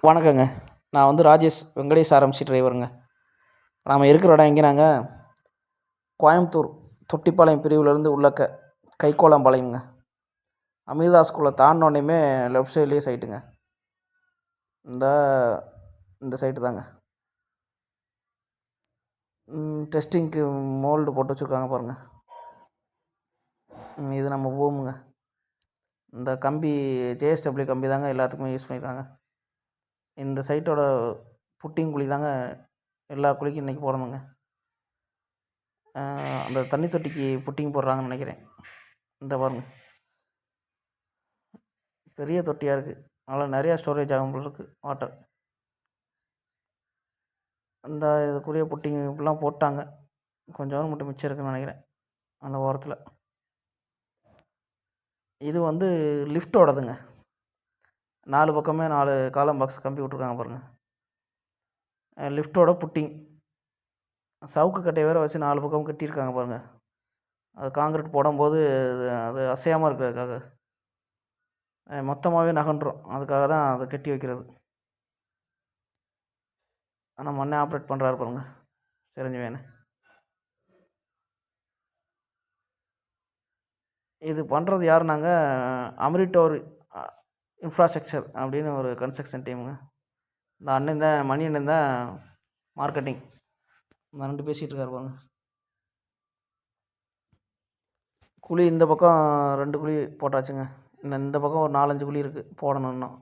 வணக்கங்க. நான் வந்து ராஜேஷ் வெங்கடேஷ் ஆர்எம்சி டிரைவருங்க. நாம இருக்கிற இடம் எங்கேனாங்க, கோயம்புத்தூர் தொட்டிப்பாளையம் பிரிவுலேருந்து உள்ளக்க கைக்கோளம்பாளையம்ங்க. அமிர்தா ஸ்கூலை தாண்டினோன்னையுமே லெஃப்ட் சைட்லேயே சைட்டுங்க. இந்த இந்த சைட்டு தாங்க. டெஸ்டிங்க்கு மோல்டு போட்டு வச்சுருக்காங்க பாருங்கள். இது நம்ம பூமுங்க. இந்த கம்பி ஜேஎஸ்டபிள்யூ கம்பி தாங்க எல்லாத்துக்குமே யூஸ் பண்ணியிருக்காங்க. இந்த சைட்டோட புட்டிங் குழி தாங்க எல்லா குழிக்கும் இன்றைக்கி போடணுங்க. அந்த தண்ணி தொட்டிக்கு புட்டிங் போடுறாங்கன்னு நினைக்கிறேன். இந்த பாருங்க, பெரிய தொட்டியாக இருக்குது. அதனால் நிறையா ஸ்டோரேஜ் ஆகும் போல இருக்குது வாட்டர். இந்த இதுக்குரிய புட்டிங் இப்படிலாம் போட்டாங்க. கொஞ்சம் மட்டும் மிச்சம் இருக்குதுன்னு நினைக்கிறேன் அந்த ஓரத்தில். இது வந்து லிஃப்ட்டோடதுங்க. 4 பக்கமே 4 காலம் பாக்ஸ் கம்பி விட்ருக்காங்க பாருங்கள். லிஃப்ட்டோட புட்டிங் சவுக்கு கட்டையை வேறு வச்சு 4 பக்கம் கட்டியிருக்காங்க பாருங்கள். அது காங்கிரீட் போடும்போது அது அசையாமல் இருக்கிறதுக்காக, மொத்தமாகவே நகன்றும், அதுக்காக தான் அதை கட்டி வைக்கிறது. ஆனால் மண்ணே ஆப்ரேட் பண்ணுறாரு பாருங்க, தெரிஞ்சு வேணும். இது பண்ணுறது யாருனாங்க, அமிரிட்டோர் இன்ஃப்ராஸ்ட்ரக்சர் அப்படின்னு ஒரு கன்ஸ்ட்ரக்ஷன் டீமுங்க. இந்த அண்ணன் தான், மணி அண்ணன் தான் மார்க்கெட்டிங். இந்த 2 பேசிகிட்டு இருக்காரு பாருங்க. குழி இந்த பக்கம் 2 குழி போட்டாச்சுங்க. இன்னும் இந்த பக்கம் ஒரு 4-5 குழி இருக்குது போடணும். இன்னும்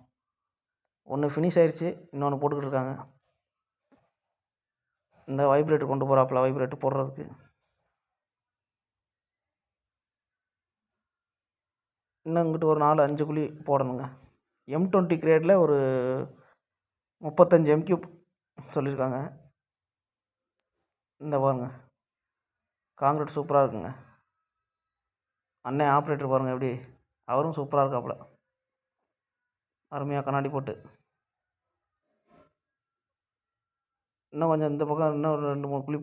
ஒன்று ஃபினிஷ் ஆயிடுச்சு, இன்னொன்று போட்டுக்கிட்டு இருக்காங்க. இந்த வைப்ரேட்டர் கொண்டு போகிறாப்புல, வைப்ரேட்டர் போடுறதுக்கு. இன்னும் இங்கிட்டு ஒரு 4-5 குழி போடணுங்க. M20 கிரேடில் ஒரு 35 MQ சொல்லியிருக்காங்க. இந்த பாருங்க, காங்கிரீட் சூப்பராக இருக்குங்க. அண்ணன் ஆப்ரேட்டர் பாருங்கள் எப்படி, அவரும் சூப்பராக இருக்காப்புல, அருமையாக கண்ணாடி போட்டு. இன்னும் கொஞ்சம் இந்த பக்கம் இன்னும் ஒரு 2-3 குழி